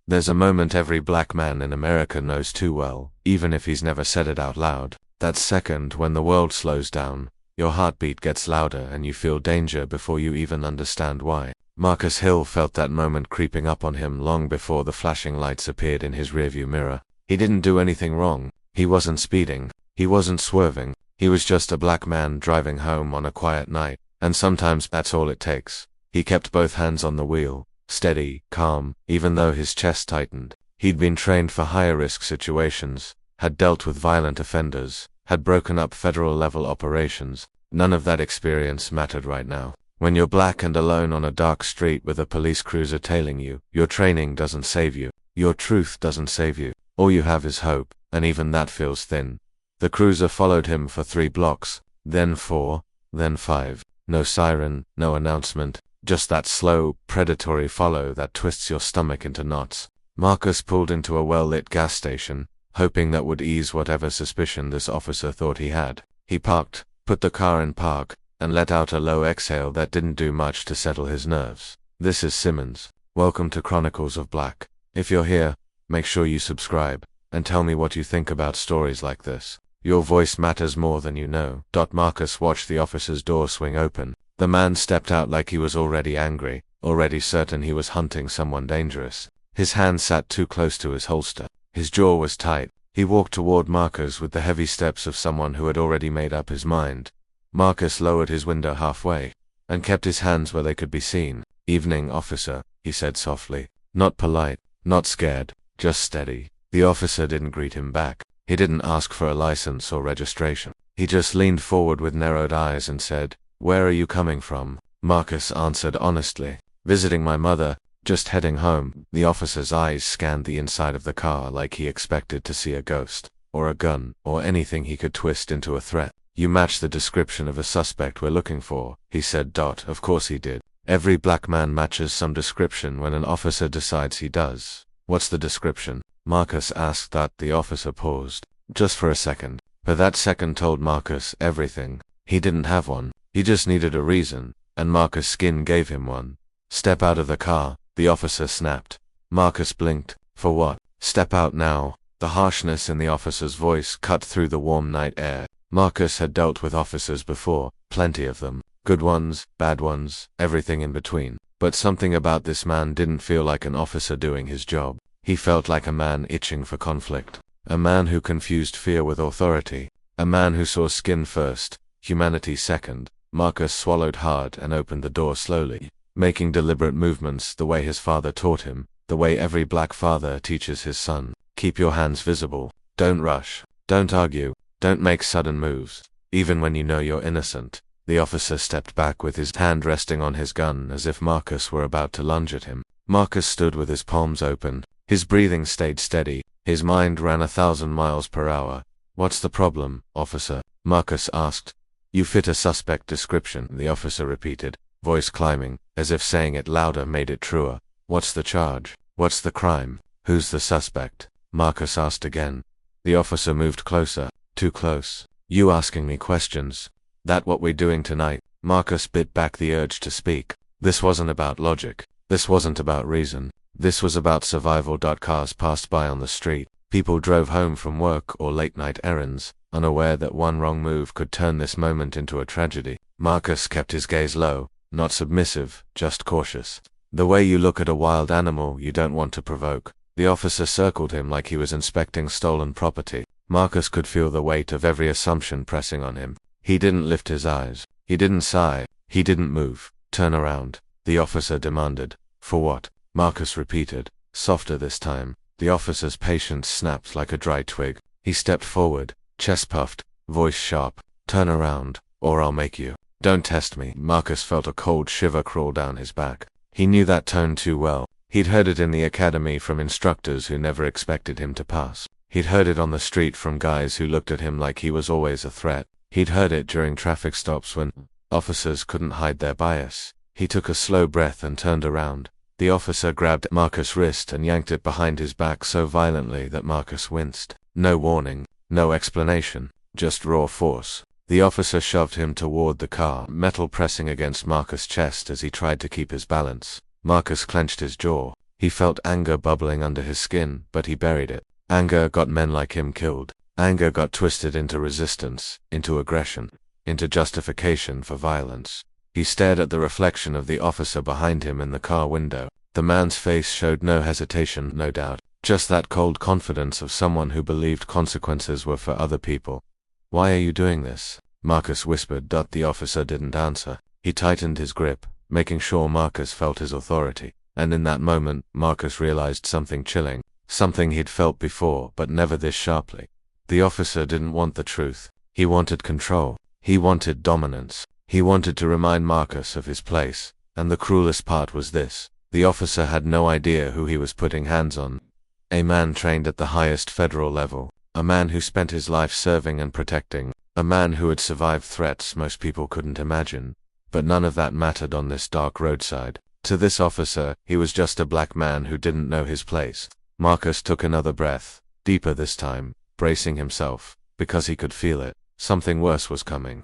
There's a moment every black man in America knows too well, even if he's never said it out loud. That second when the world slows down, your heartbeat gets louder and you feel danger before you even understand why. Marcus Hill felt that moment creeping up on him long before the flashing lights appeared in his rearview mirror. He didn't do anything wrong. He wasn't speeding. He wasn't swerving. He was just a black man driving home on a quiet night, and sometimes that's all it takes. He kept both hands on the wheel, steady, calm, even though his chest tightened. He'd been trained for higher-risk situations, had dealt with violent offenders, had broken up federal-level operations. None of that experience mattered right now. When you're black and alone on a dark street with a police cruiser tailing you, your training doesn't save you. Your truth doesn't save you. All you have is hope, and even that feels thin. The cruiser followed him for 3 blocks, then 4, then 5. No siren, no announcement, just that slow, predatory follow that twists your stomach into knots. Marcus pulled into a well-lit gas station, hoping that would ease whatever suspicion this officer thought he had. He parked, put the car in park, and let out a low exhale that didn't do much to settle his nerves. This is Simmons. Welcome to Chronicles of Black. If you're here, make sure you subscribe, and tell me what you think about stories like this. Your voice matters more than you know. Marcus watched the officer's door swing open. The man stepped out like he was already angry, already certain he was hunting someone dangerous. His hand sat too close to his holster. His jaw was tight. He walked toward Marcus with the heavy steps of someone who had already made up his mind. Marcus lowered his window halfway, and kept his hands where they could be seen. "Evening, officer," he said softly. Not polite, not scared, just steady. The officer didn't greet him back. He didn't ask for a license or registration. He just leaned forward with narrowed eyes and said, "Where are you coming from?" Marcus answered honestly, "Visiting my mother, just heading home." The officer's eyes scanned the inside of the car like he expected to see a ghost, or a gun, or anything he could twist into a threat. "You match the description of a suspect we're looking for," he said. Of course he did. Every black man matches some description when an officer decides he does. "What's the description?" Marcus asked. The officer paused, just for a second. But that second told Marcus everything. He didn't have one. He just needed a reason, and Marcus' skin gave him one. "Step out of the car," the officer snapped. Marcus blinked. "For what?" "Step out now." The harshness in the officer's voice cut through the warm night air. Marcus had dealt with officers before, plenty of them. Good ones, bad ones, everything in between. But something about this man didn't feel like an officer doing his job. He felt like a man itching for conflict. A man who confused fear with authority. A man who saw skin first, humanity second. Marcus swallowed hard and opened the door slowly, making deliberate movements the way his father taught him, the way every black father teaches his son. Keep your hands visible. Don't rush. Don't argue. Don't make sudden moves, even when you know you're innocent. The officer stepped back with his hand resting on his gun as if Marcus were about to lunge at him. Marcus stood with his palms open. His breathing stayed steady. His mind ran 1,000 miles per hour. "What's the problem, officer?" Marcus asked. "You fit a suspect description," the officer repeated, voice climbing, as if saying it louder made it truer. "What's the charge? What's the crime? Who's the suspect?" Marcus asked again. The officer moved closer, too close. "You asking me questions? That what we're doing tonight?" Marcus bit back the urge to speak. This wasn't about logic. This wasn't about reason. This was about survival. Cars passed by on the street. People drove home from work or late-night errands, unaware that one wrong move could turn this moment into a tragedy. Marcus kept his gaze low, not submissive, just cautious. The way you look at a wild animal you don't want to provoke. The officer circled him like he was inspecting stolen property. Marcus could feel the weight of every assumption pressing on him. He didn't lift his eyes. He didn't sigh. He didn't move. "Turn around," the officer demanded. "For what?" Marcus repeated, softer this time. The officer's patience snapped like a dry twig. He stepped forward, chest puffed, voice sharp. "Turn around, or I'll make you." "Don't test me." Marcus felt a cold shiver crawl down his back. He knew that tone too well. He'd heard it in the academy from instructors who never expected him to pass. He'd heard it on the street from guys who looked at him like he was always a threat. He'd heard it during traffic stops when officers couldn't hide their bias. He took a slow breath and turned around. The officer grabbed Marcus' wrist and yanked it behind his back so violently that Marcus winced. No warning, no explanation, just raw force. The officer shoved him toward the car, metal pressing against Marcus' chest as he tried to keep his balance. Marcus clenched his jaw. He felt anger bubbling under his skin, but he buried it. Anger got men like him killed. Anger got twisted into resistance, into aggression, into justification for violence. He stared at the reflection of the officer behind him in the car window. The man's face showed no hesitation, no doubt, just that cold confidence of someone who believed consequences were for other people. "Why are you doing this?" Marcus whispered. The officer didn't answer. He tightened his grip, making sure Marcus felt his authority. And in that moment, Marcus realized something chilling, something he'd felt before, but never this sharply. The officer didn't want the truth. He wanted control. He wanted dominance. He wanted to remind Marcus of his place. And the cruelest part was this: the officer had no idea who he was putting hands on. A man trained at the highest federal level. A man who spent his life serving and protecting. A man who had survived threats most people couldn't imagine. But none of that mattered on this dark roadside. To this officer, he was just a black man who didn't know his place. Marcus took another breath, deeper this time, bracing himself, because he could feel it. Something worse was coming.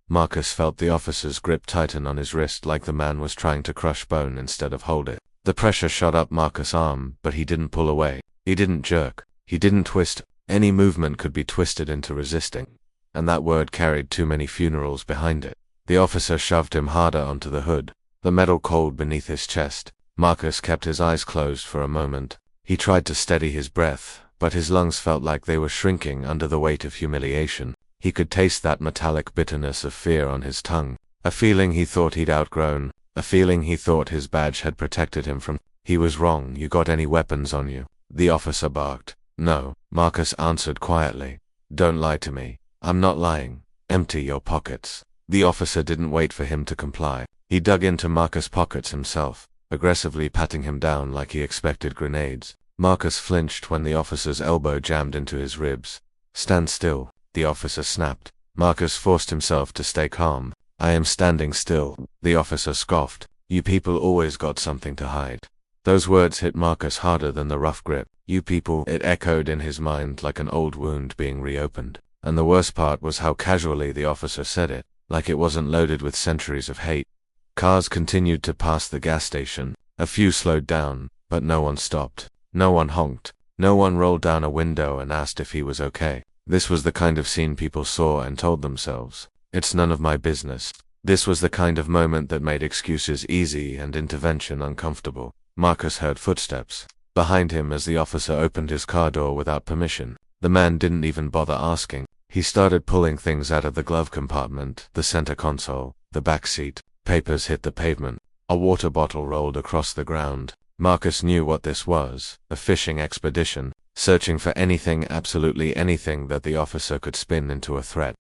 Marcus felt the officer's grip tighten on his wrist like the man was trying to crush bone instead of hold it. The pressure shot up Marcus' arm, but he didn't pull away. He didn't jerk. He didn't twist. Any movement could be twisted into resisting. And that word carried too many funerals behind it. The officer shoved him harder onto the hood, the metal cold beneath his chest. Marcus kept his eyes closed for a moment. He tried to steady his breath, but his lungs felt like they were shrinking under the weight of humiliation. He could taste that metallic bitterness of fear on his tongue, a feeling he thought he'd outgrown, a feeling he thought his badge had protected him from. He was wrong. "You got any weapons on you?" the officer barked. "No," Marcus answered quietly. "Don't lie to me." "I'm not lying. Empty your pockets." The officer didn't wait for him to comply. He dug into Marcus' pockets himself, aggressively patting him down like he expected grenades. Marcus flinched when the officer's elbow jammed into his ribs. "Stand still," the officer snapped. Marcus forced himself to stay calm. "I am standing still," the officer scoffed. "You people always got something to hide." Those words hit Marcus harder than the rough grip. "You people," it echoed in his mind like an old wound being reopened. And the worst part was how casually the officer said it, like it wasn't loaded with centuries of hate. Cars continued to pass the gas station. A few slowed down, but no one stopped. No one honked. No one rolled down a window and asked if he was okay. This was the kind of scene people saw and told themselves, "It's none of my business." This was the kind of moment that made excuses easy and intervention uncomfortable. Marcus heard footsteps behind him as the officer opened his car door without permission. The man didn't even bother asking. He started pulling things out of the glove compartment, the center console, the back seat. Papers hit the pavement. A water bottle rolled across the ground. Marcus knew what this was: a fishing expedition, searching for anything, absolutely anything that the officer could spin into a threat.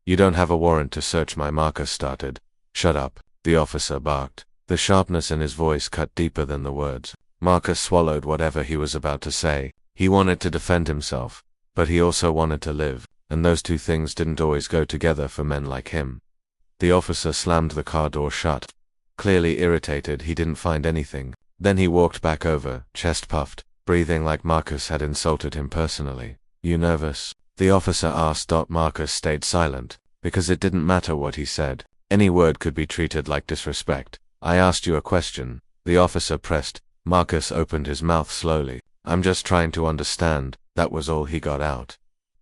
"You don't have a warrant to search my," Marcus started. "Shut up," the officer barked. The sharpness in his voice cut deeper than the words. Marcus swallowed whatever he was about to say. He wanted to defend himself, but he also wanted to live, and those two things didn't always go together for men like him. The officer slammed the car door shut. Clearly irritated, he didn't find anything. Then he walked back over, chest puffed, breathing like Marcus had insulted him personally. "You nervous?" the officer asked. Marcus stayed silent, because it didn't matter what he said. Any word could be treated like disrespect. "I asked you a question," the officer pressed. Marcus opened his mouth slowly. "I'm just trying to understand." That was all he got out.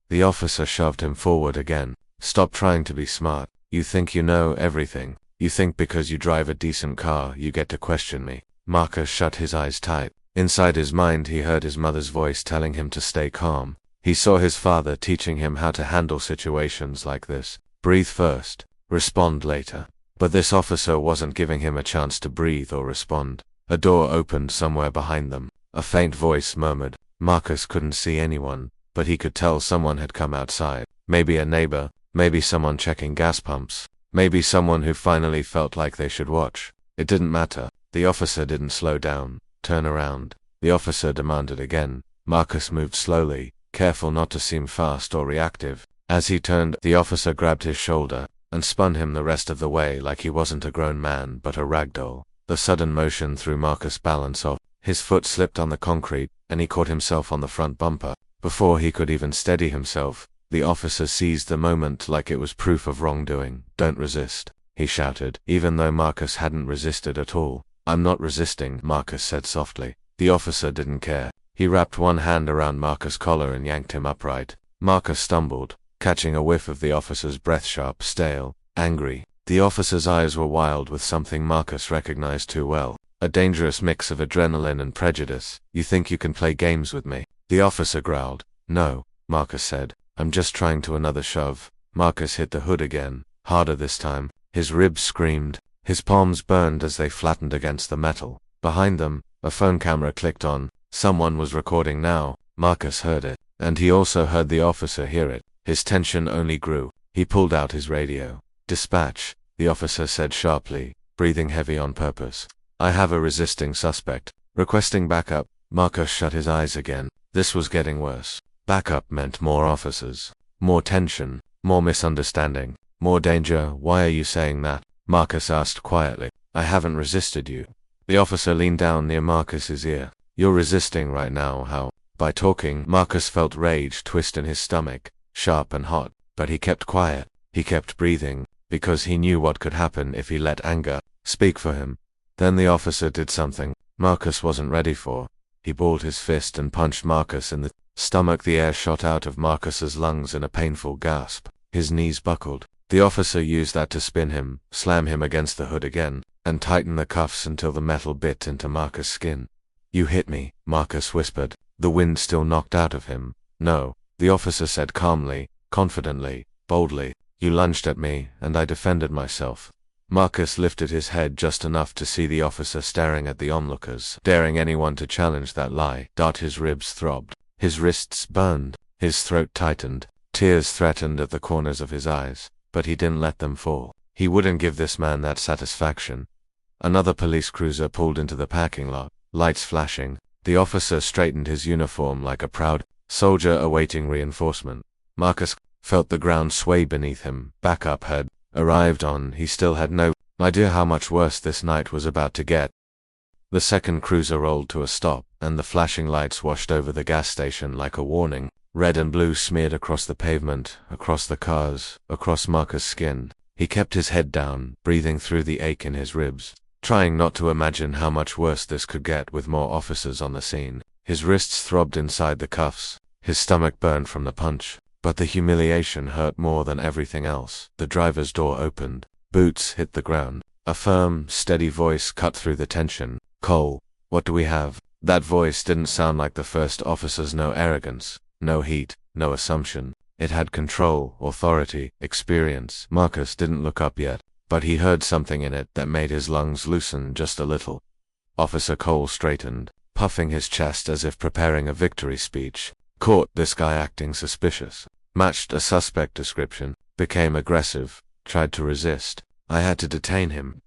The officer shoved him forward again. "Stop trying to be smart. You think you know everything. You think because you drive a decent car, you get to question me." Marcus shut his eyes tight. Inside his mind, he heard his mother's voice telling him to stay calm. He saw his father teaching him how to handle situations like this. Breathe first, respond later. But this officer wasn't giving him a chance to breathe or respond. A door opened somewhere behind them. A faint voice murmured. Marcus couldn't see anyone, but he could tell someone had come outside. Maybe a neighbor, maybe someone checking gas pumps, maybe someone who finally felt like they should watch. It didn't matter. The officer didn't slow down. "Turn around," the officer demanded again. Marcus moved slowly, careful not to seem fast or reactive. As he turned, the officer grabbed his shoulder and spun him the rest of the way like he wasn't a grown man but a ragdoll. The sudden motion threw Marcus' balance off. His foot slipped on the concrete, and he caught himself on the front bumper. Before he could even steady himself, the officer seized the moment like it was proof of wrongdoing. "Don't resist," he shouted, even though Marcus hadn't resisted at all. "I'm not resisting," Marcus said softly. The officer didn't care. He wrapped one hand around Marcus' collar and yanked him upright. Marcus stumbled, catching a whiff of the officer's breath, sharp, stale, angry. The officer's eyes were wild with something Marcus recognized too well. A dangerous mix of adrenaline and prejudice. You think you can play games with me? The officer growled. No, Marcus said. I'm just trying to another shove. Marcus hit the hood again, harder this time. His ribs screamed. His palms burned as they flattened against the metal. Behind them, a phone camera clicked on. Someone was recording now. Marcus heard it, and he also heard the officer hear it. His tension only grew. He pulled out his radio. Dispatch, the officer said sharply, breathing heavy on purpose. I have a resisting suspect. Requesting backup. Marcus shut his eyes again. This was getting worse. Backup meant more officers, more tension, more misunderstanding, more danger. Why are you saying that? Marcus asked quietly. I haven't resisted you. The officer leaned down near Marcus's ear. You're resisting right now. How? By talking. Marcus felt rage twist in his stomach, sharp and hot, but he kept quiet. He kept breathing, because he knew what could happen if he let anger speak for him. Then the officer did something Marcus wasn't ready for. He balled his fist and punched Marcus in the stomach. The air shot out of Marcus's lungs in a painful gasp. His knees buckled. The officer used that to spin him, slam him against the hood again, and tighten the cuffs until the metal bit into Marcus' skin. You hit me, Marcus whispered, the wind still knocked out of him. No, the officer said calmly, confidently, boldly. You lunged at me, and I defended myself. Marcus lifted his head just enough to see the officer staring at the onlookers, daring anyone to challenge that lie. His ribs throbbed. His wrists burned. His throat tightened. Tears threatened at the corners of his eyes, but he didn't let them fall. He wouldn't give this man that satisfaction. Another police cruiser pulled into the parking lot, lights flashing. The officer straightened his uniform like a proud soldier awaiting reinforcement. Marcus felt the ground sway beneath him. Backup had arrived on. He still had no idea how much worse this night was about to get. The second cruiser rolled to a stop, and the flashing lights washed over the gas station like a warning. Red and blue smeared across the pavement, across the cars, across Marcus' skin. He kept his head down, breathing through the ache in his ribs, trying not to imagine how much worse this could get with more officers on the scene. His wrists throbbed inside the cuffs. His stomach burned from the punch. But the humiliation hurt more than everything else. The driver's door opened. Boots hit the ground. A firm, steady voice cut through the tension. Cole, what do we have? That voice didn't sound like the first officer's. No arrogance, no heat, no assumption. It had control, authority, experience. Marcus didn't look up yet, but he heard something in it that made his lungs loosen just a little. Officer Cole straightened, puffing his chest as if preparing a victory speech. Caught this guy acting suspicious. Matched a suspect description. Became aggressive. Tried to resist. I had to detain him.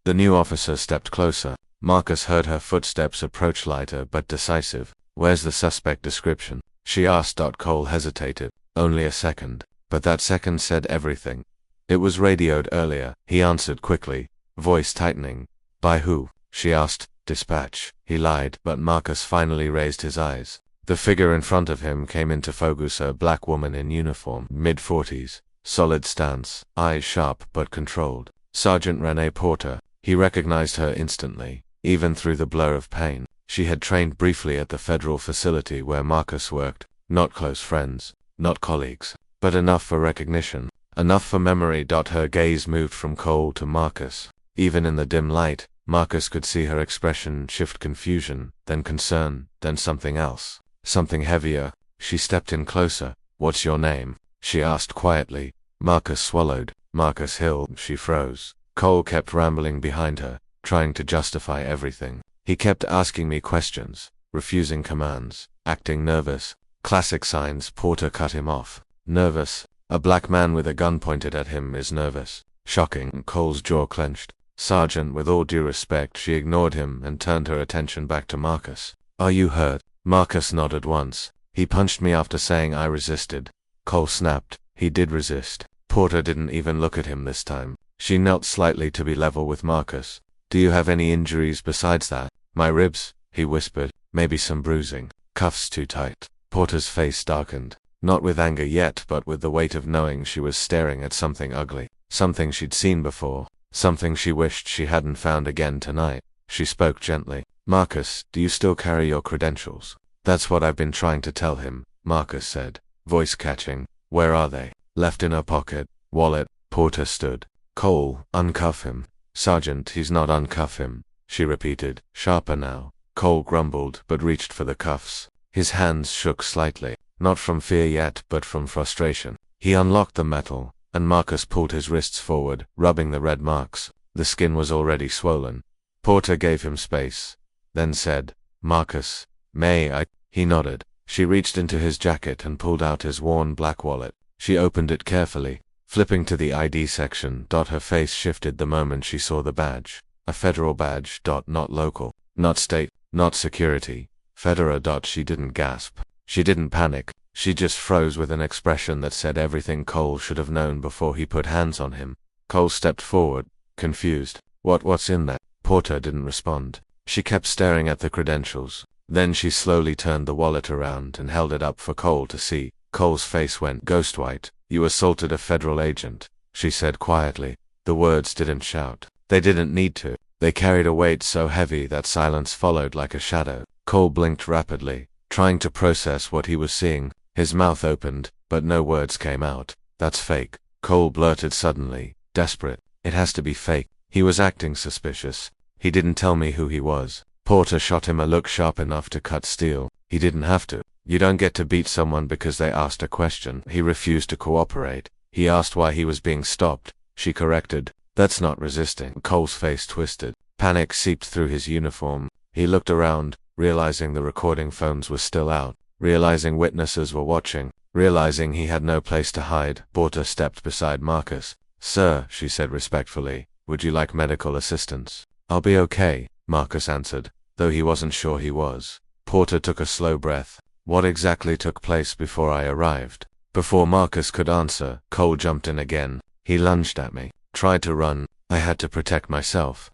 The new officer stepped closer. Marcus heard her footsteps approach, lighter but decisive. Where's the suspect description? She asked. Cole hesitated. Only a second. But that second said everything. It was radioed earlier. He answered quickly, voice tightening. By who? She asked. Dispatch. He lied, but Marcus finally raised his eyes. The figure in front of him came into focus, a black woman in uniform, mid-40s, solid stance, eyes sharp but controlled. Sergeant Renee Porter. He recognized her instantly, even through the blur of pain. She had trained briefly at the federal facility where Marcus worked. Not close friends, not colleagues, but enough for recognition, enough for memory. Her gaze moved from Cole to Marcus. Even in the dim light, Marcus could see her expression shift: confusion, then concern, then something else. Something heavier. She stepped in closer. What's your name? She asked quietly. Marcus swallowed. Marcus Hill. She froze. Cole kept rambling behind her, trying to justify everything. He kept asking me questions, refusing commands, acting nervous. Classic signs. Porter cut him off. Nervous. A black man with a gun pointed at him is nervous. Shocking. Cole's jaw clenched. Sergeant, with all due respect. She ignored him and turned her attention back to Marcus. Are you hurt? Marcus nodded once. He punched me after saying I resisted. Cole snapped. He did resist. Porter didn't even look at him this time. She knelt slightly to be level with Marcus. Do you have any injuries besides that? My ribs, he whispered. Maybe some bruising. Cuffs too tight. Porter's face darkened. Not with anger yet, but with the weight of knowing she was staring at something ugly. Something she'd seen before. Something she wished she hadn't found again tonight. She spoke gently. Marcus, do you still carry your credentials? That's what I've been trying to tell him, Marcus said, voice catching. Where are they? Left in her pocket. Wallet. Porter stood. Cole, uncuff him. Sergeant, he's not uncuff him, she repeated, sharper now. Cole grumbled, but reached for the cuffs. His hands shook slightly, not from fear yet, but from frustration. He unlocked the metal, and Marcus pulled his wrists forward, rubbing the red marks. The skin was already swollen. Porter gave him space, then said, Marcus, may I? He nodded. She reached into his jacket and pulled out his worn black wallet. She opened it carefully, flipping to the ID section. Her face shifted the moment she saw the badge. A federal badge. Not local, not state, not security. Federa. She didn't gasp. She didn't panic. She just froze with an expression that said everything Cole should have known before he put hands on him. Cole stepped forward, confused. What's in that? Porter didn't respond. She kept staring at the credentials. Then she slowly turned the wallet around and held it up for Cole to see. Cole's face went ghost white. You assaulted a federal agent, she said quietly. The words didn't shout. They didn't need to. They carried a weight so heavy that silence followed like a shadow. Cole blinked rapidly, trying to process what he was seeing. His mouth opened, but no words came out. That's fake, Cole blurted suddenly, desperate. It has to be fake. He was acting suspicious. He didn't tell me who he was. Porter shot him a look sharp enough to cut steel. He didn't have to. You don't get to beat someone because they asked a question. He refused to cooperate. He asked why he was being stopped. She corrected. That's not resisting. Cole's face twisted. Panic seeped through his uniform. He looked around, realizing the recording phones were still out, realizing witnesses were watching, realizing he had no place to hide. Porter stepped beside Marcus. Sir, she said respectfully, would you like medical assistance? I'll be okay, Marcus answered, though he wasn't sure he was. Porter took a slow breath. What exactly took place before I arrived? Before Marcus could answer, Cole jumped in again. He lunged at me, tried to run. I had to protect myself.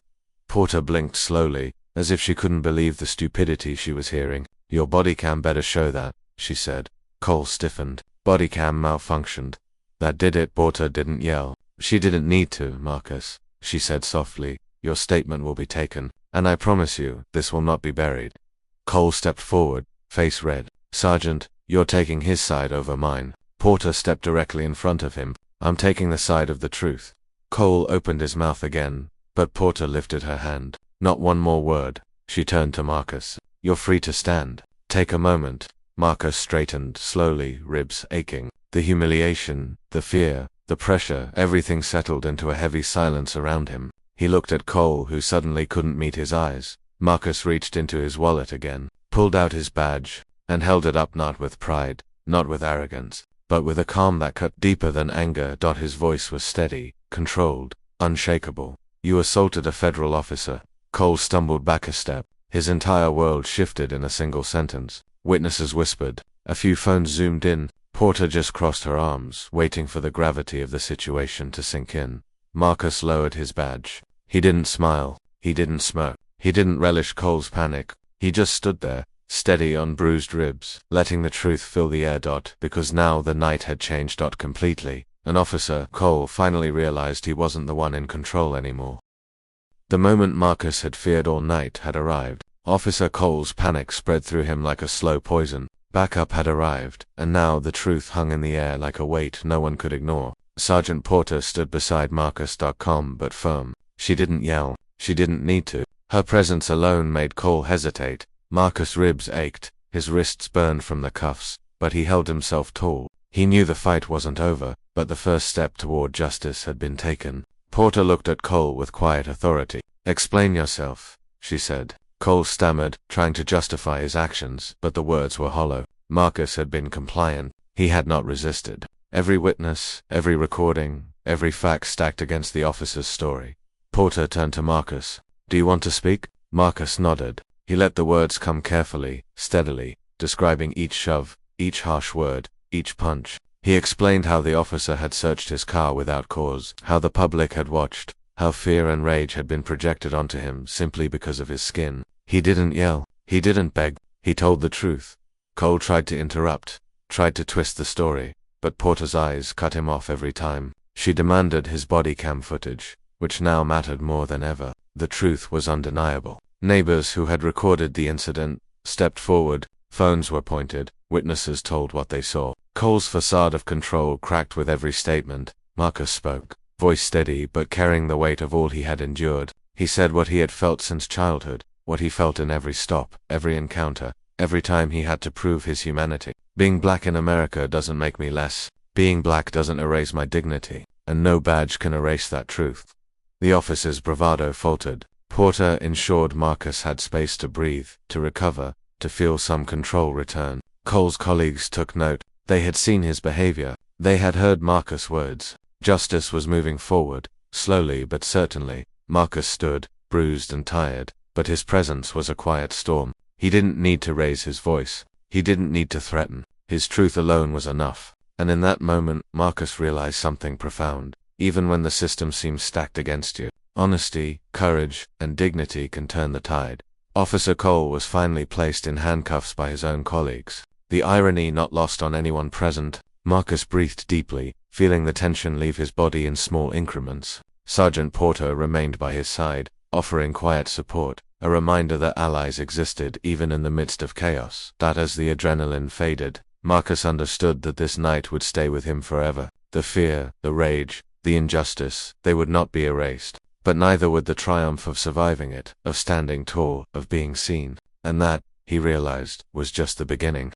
Porter blinked slowly, as if she couldn't believe the stupidity she was hearing. Your body cam better show that, she said. Cole stiffened. Body cam malfunctioned. That did it. Porter didn't yell. She didn't need to, Marcus, she said softly. Your statement will be taken, and I promise you, this will not be buried. Cole stepped forward, face red. Sergeant, you're taking his side over mine. Porter stepped directly in front of him. I'm taking the side of the truth. Cole opened his mouth again, but Porter lifted her hand. Not one more word. She turned to Marcus. You're free to stand. Take a moment. Marcus straightened, slowly, ribs aching. The humiliation, the fear, the pressure, everything settled into a heavy silence around him. He looked at Cole, who suddenly couldn't meet his eyes. Marcus reached into his wallet again, pulled out his badge, and held it up, not with pride, not with arrogance, but with a calm that cut deeper than anger. His voice was steady, controlled, unshakable. You assaulted a federal officer. Cole stumbled back a step. His entire world shifted in a single sentence. Witnesses whispered. A few phones zoomed in. Porter just crossed her arms, waiting for the gravity of the situation to sink in. Marcus lowered his badge. He didn't smile. He didn't smirk. He didn't relish Cole's panic. He just stood there, steady on bruised ribs, letting the truth fill the air. Because now the night had changed. Completely. An officer, Cole finally realized he wasn't the one in control anymore. The moment Marcus had feared all night had arrived. Officer Cole's panic spread through him like a slow poison. Backup had arrived, and now the truth hung in the air like a weight no one could ignore. Sergeant Porter stood beside Marcus, calm but firm. She didn't yell. She didn't need to. Her presence alone made Cole hesitate. Marcus' ribs ached, his wrists burned from the cuffs, but he held himself tall. He knew the fight wasn't over, but the first step toward justice had been taken. Porter looked at Cole with quiet authority. Explain yourself, she said. Cole stammered, trying to justify his actions, but the words were hollow. Marcus had been compliant. He had not resisted. Every witness, every recording, every fact stacked against the officer's story. Porter turned to Marcus. Do you want to speak? Marcus nodded. He let the words come carefully, steadily, describing each shove, each harsh word, each punch. He explained how the officer had searched his car without cause, how the public had watched, how fear and rage had been projected onto him simply because of his skin. He didn't yell. He didn't beg. He told the truth. Cole tried to interrupt, tried to twist the story, but Porter's eyes cut him off every time. She demanded his body cam footage, which now mattered more than ever. The truth was undeniable. Neighbors who had recorded the incident stepped forward, phones were pointed, witnesses told what they saw. Cole's facade of control cracked with every statement. Marcus spoke, voice steady but carrying the weight of all he had endured. He said what he had felt since childhood, what he felt in every stop, every encounter, every time he had to prove his humanity. Being black in America doesn't make me less. Being black doesn't erase my dignity, and no badge can erase that truth. The officer's bravado faltered. Porter ensured Marcus had space to breathe, to recover, to feel some control return. Cole's colleagues took note. They had seen his behavior. They had heard Marcus' words. Justice was moving forward, slowly but certainly. Marcus stood, bruised and tired, but his presence was a quiet storm. He didn't need to raise his voice. He didn't need to threaten. His truth alone was enough. And in that moment, Marcus realized something profound. Even when the system seems stacked against you, honesty, courage, and dignity can turn the tide. Officer Cole was finally placed in handcuffs by his own colleagues. The irony not lost on anyone present. Marcus breathed deeply, feeling the tension leave his body in small increments. Sergeant Porter remained by his side, offering quiet support, a reminder that allies existed even in the midst of chaos. That as the adrenaline faded, Marcus understood that this night would stay with him forever. The fear, the rage, the injustice, they would not be erased. But neither would the triumph of surviving it, of standing tall, of being seen. And that, he realized, was just the beginning.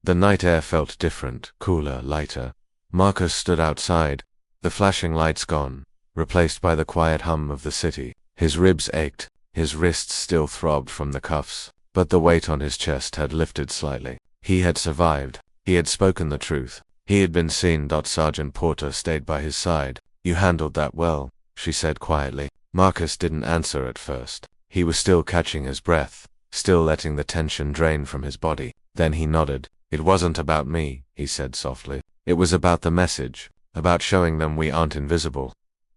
The night air felt different, cooler, lighter. Marcus stood outside, the flashing lights gone, replaced by the quiet hum of the city. His ribs ached, his wrists still throbbed from the cuffs, but the weight on his chest had lifted slightly. He had survived. He had spoken the truth. He had been seen. Sergeant Porter stayed by his side. "You handled that well," she said quietly. Marcus didn't answer at first. He was still catching his breath, still letting the tension drain from his body. Then he nodded. "It wasn't about me," he said softly. "It was about the message, about showing them we aren't invisible."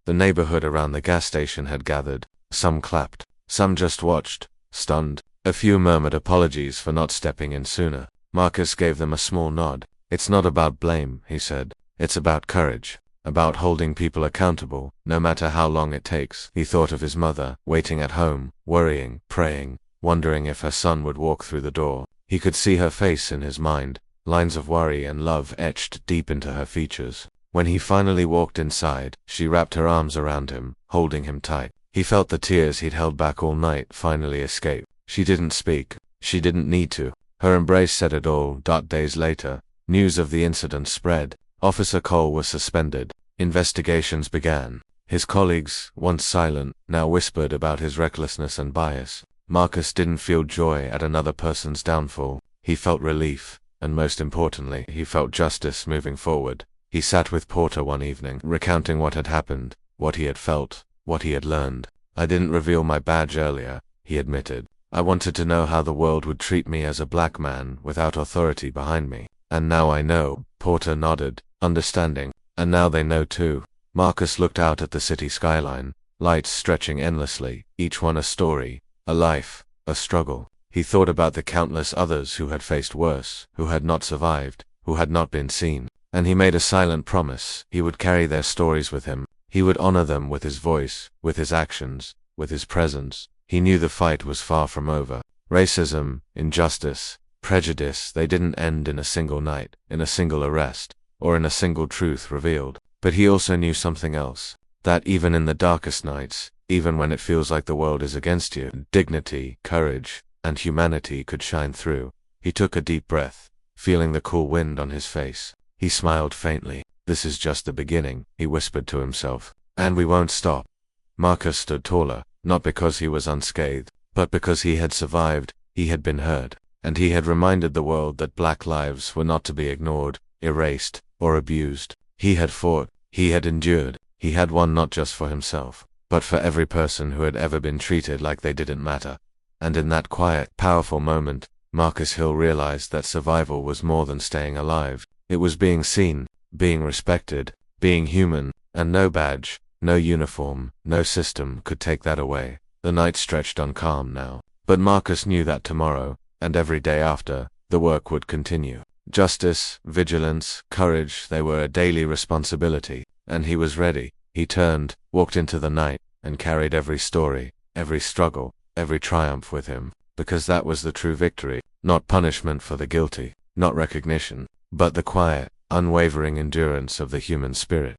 The neighborhood around the gas station had gathered. Some clapped. Some just watched, stunned. A few murmured apologies for not stepping in sooner. Marcus gave them a small nod. "It's not about blame," he said. "It's about courage. About holding people accountable, no matter how long it takes." He thought of his mother, waiting at home, worrying, praying, wondering if her son would walk through the door. He could see her face in his mind, lines of worry and love etched deep into her features. When he finally walked inside, she wrapped her arms around him, holding him tight. He felt the tears he'd held back all night finally escape. She didn't speak. She didn't need to. Her embrace said it all. Days later, news of the incident spread. Officer Cole was suspended. Investigations began. His colleagues, once silent, now whispered about his recklessness and bias. Marcus didn't feel joy at another person's downfall. He felt relief, and most importantly, he felt justice moving forward. He sat with Porter one evening, recounting what had happened, what he had felt, what he had learned. "I didn't reveal my badge earlier," he admitted. "I wanted to know how the world would treat me as a black man without authority behind me. And now I know." Porter nodded, understanding. "And now they know too." Marcus looked out at the city skyline, lights stretching endlessly, each one a story, a life, a struggle. He thought about the countless others who had faced worse, who had not survived, who had not been seen. And he made a silent promise. He would carry their stories with him. He would honor them with his voice, with his actions, with his presence. He knew the fight was far from over. Racism, injustice, prejudice, they didn't end in a single night, in a single arrest, or in a single truth revealed. But he also knew something else. That even in the darkest nights, even when it feels like the world is against you, dignity, courage, and humanity could shine through. He took a deep breath, feeling the cool wind on his face. He smiled faintly. "This is just the beginning," he whispered to himself. "And we won't stop." Marcus stood taller, not because he was unscathed, but because he had survived, he had been heard, and he had reminded the world that black lives were not to be ignored, erased, or abused. He had fought, he had endured, he had won not just for himself, but for every person who had ever been treated like they didn't matter. And in that quiet, powerful moment, Marcus Hill realized that survival was more than staying alive. It was being seen, being respected, being human, and no badge, no uniform, no system could take that away. The night stretched on calm now, but Marcus knew that tomorrow, and every day after, the work would continue. Justice, vigilance, courage, they were a daily responsibility, and he was ready. He turned, walked into the night, and carried every story, every struggle, every triumph with him, because that was the true victory, not punishment for the guilty, not recognition, but the quiet, unwavering endurance of the human spirit.